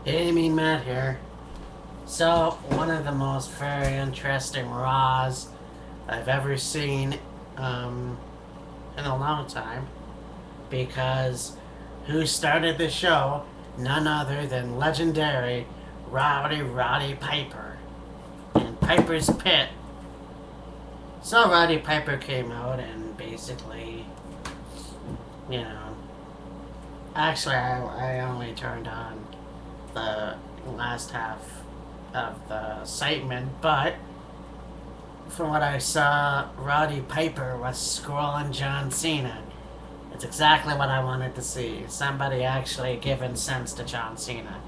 Hey, Mean Matt here. So, one of the most very interesting Raws I've ever seen um, in a long time, because who started the show? None other than legendary Roddy Piper in Piper's Pit. So, Roddy Piper came out and basically, you know, actually, I only turned on the last half of the segment, but from what I saw, Roddy Piper was scrolling John Cena. It's exactly what I wanted to see. Somebody actually giving sense to John Cena.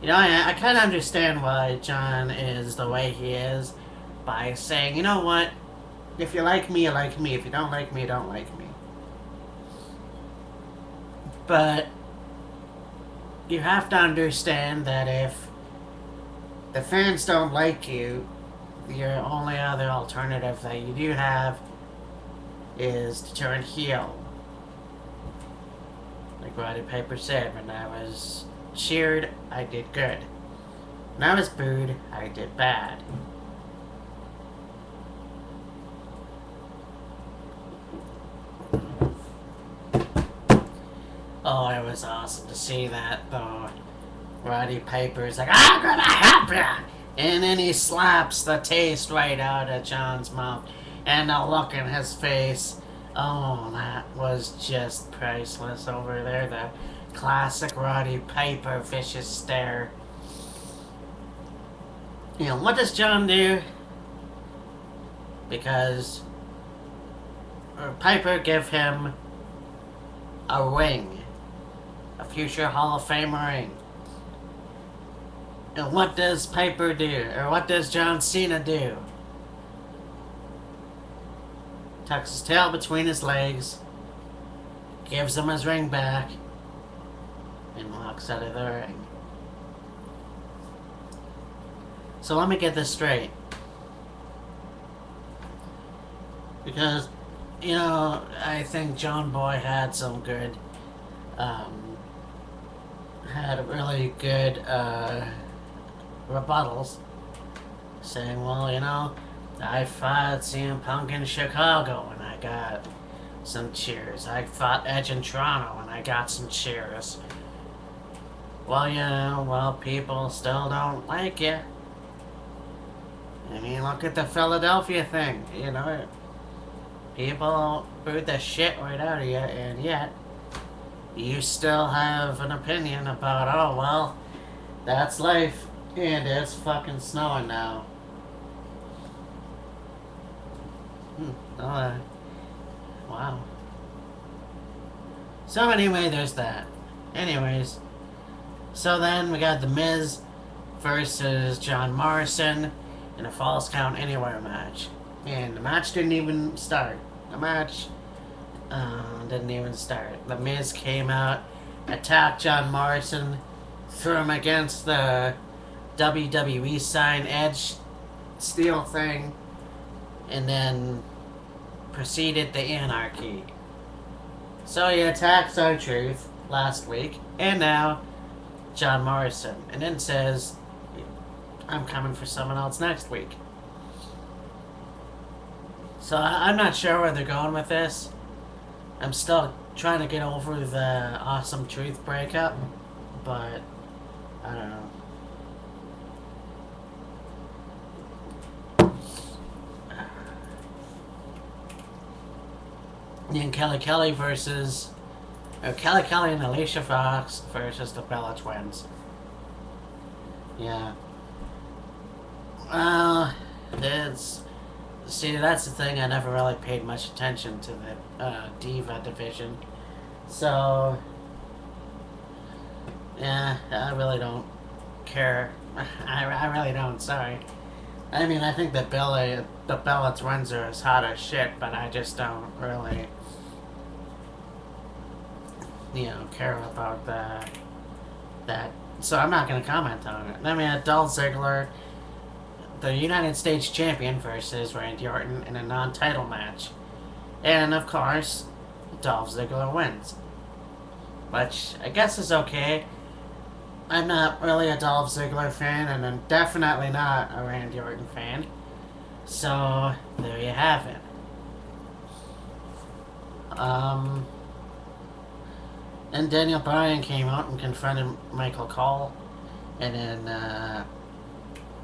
You know, I kind of understand why John is the way he is by saying, you know what? If you like me, you like me. If you don't like me, you don't like me. But you have to understand that if the fans don't like you, your only other alternative that you do have is to turn heel. Like Roddy Piper said, when I was cheered, I did good. When I was booed, I did bad. Oh, it was awesome to see that, though. Roddy Piper's like, I'm gonna help ya! And then he slaps the taste right out of John's mouth. And the look in his face. Oh, that was just priceless over there. The classic Roddy Piper vicious stare. You know, what does John do? Because Piper give him a ring. A future Hall of Fame ring. And what does Piper do? Or what does John Cena do? Tucks his tail between his legs, gives him his ring back, and walks out of the ring. So let me get this straight. Because, you know, I think John Boy had some good, had really good, rebuttals. Saying, well, you know, I fought CM Punk in Chicago and I got some cheers. I fought Edge in Toronto and I got some cheers. Well, you know, well, people still don't like you. I mean, look at the Philadelphia thing. You know, people booed the shit right out of you, and yet you still have an opinion about, oh, well, that's life, and it's fucking snowing now. Oh, wow. So anyway, there's that. Anyways, so then we got The Miz versus John Morrison in a Falls Count Anywhere match. And the match didn't even start. The match didn't even start. The Miz came out, attacked John Morrison, threw him against the WWE sign Edge steel thing, and then proceeded the anarchy. So he attacks R-Truth last week, and now John Morrison, and then says, I'm coming for someone else next week. So I'm not sure where they're going with this. I'm still trying to get over the Awesome Truth breakup, but I don't know. And Kelly versus Kelly and Alicia Fox versus the Bella Twins. Yeah. It's see, that's the thing. I never really paid much attention to the Diva division, so yeah, I really don't care. I really don't. Sorry. I mean, I think that the Bella Twins are as hot as shit, but I just don't really, you know, care about that. So I'm not going to comment on it. Then we had Dolph Ziggler, the United States champion, versus Randy Orton in a non-title match. And, of course, Dolph Ziggler wins. Which I guess is okay. I'm not really a Dolph Ziggler fan, and I'm definitely not a Randy Orton fan. So there you have it. Um, and Daniel Bryan came out and confronted Michael Cole, and then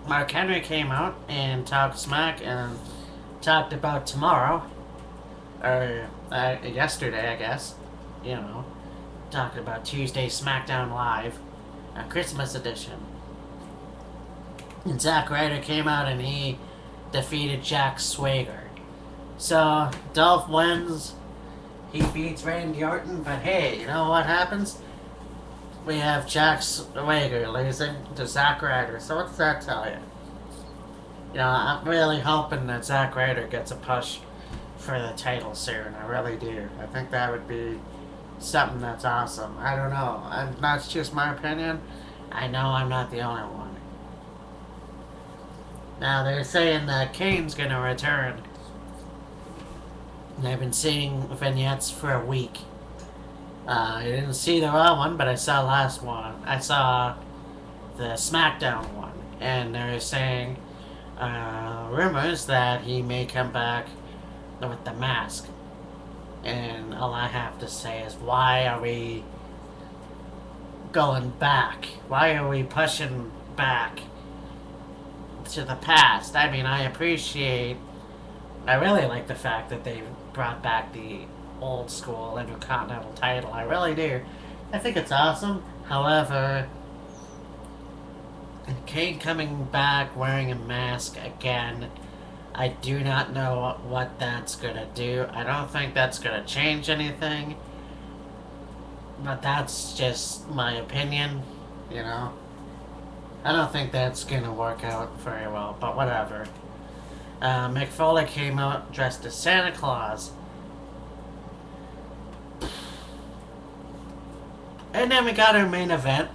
Mark Henry came out and talked smack and talked about tomorrow, or yesterday, I guess. You know, talked about Tuesday SmackDown Live, a Christmas edition. And Zack Ryder came out and he defeated Jack Swagger. So Dolph wins. He beats Randy Orton, but hey, you know what happens? We have Jack Swagger losing to Zack Ryder. So what's that tell you? You know, I'm really hoping that Zack Ryder gets a push for the title soon. I really do. I think that would be something that's awesome. I don't know. That's just my opinion. I know I'm not the only one. Now they're saying that Kane's gonna return. And I've been seeing vignettes for a week. I didn't see the Raw one, but I saw last one. I saw the SmackDown one, and they're saying rumors that he may come back with the mask. And all I have to say is, why are we going back? Why are we pushing back to the past? I mean, I really like the fact that they brought back the old school Intercontinental title. I really do. I think it's awesome. However, Kane coming back wearing a mask again, I do not know what that's gonna do. I don't think that's gonna change anything. But that's just my opinion, you know. I don't think that's gonna work out very well, but whatever. Mick Foley came out dressed as Santa Claus. And then we got our main event.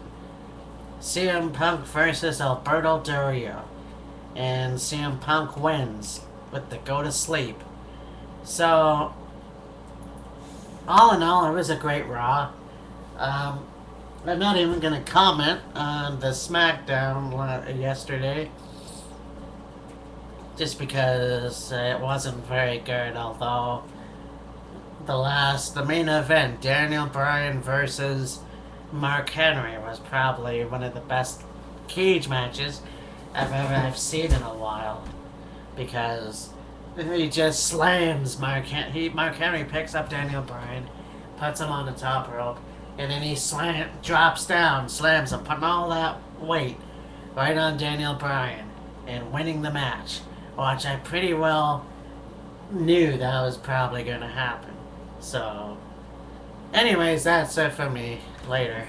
CM Punk versus Alberto Del Rio. And CM Punk wins with the go to sleep. So, all in all, it was a great Raw. I'm not even going to comment on the SmackDown yesterday. Just because it wasn't very good, although the main event, Daniel Bryan versus Mark Henry, was probably one of the best cage matches I've seen in a while, because he just slams Mark Henry picks up Daniel Bryan, puts him on the top rope, and then he drops down, slams him, putting all that weight right on Daniel Bryan and winning the match, which I pretty well knew that was probably going to happen. So, anyways, that's it for me. Later.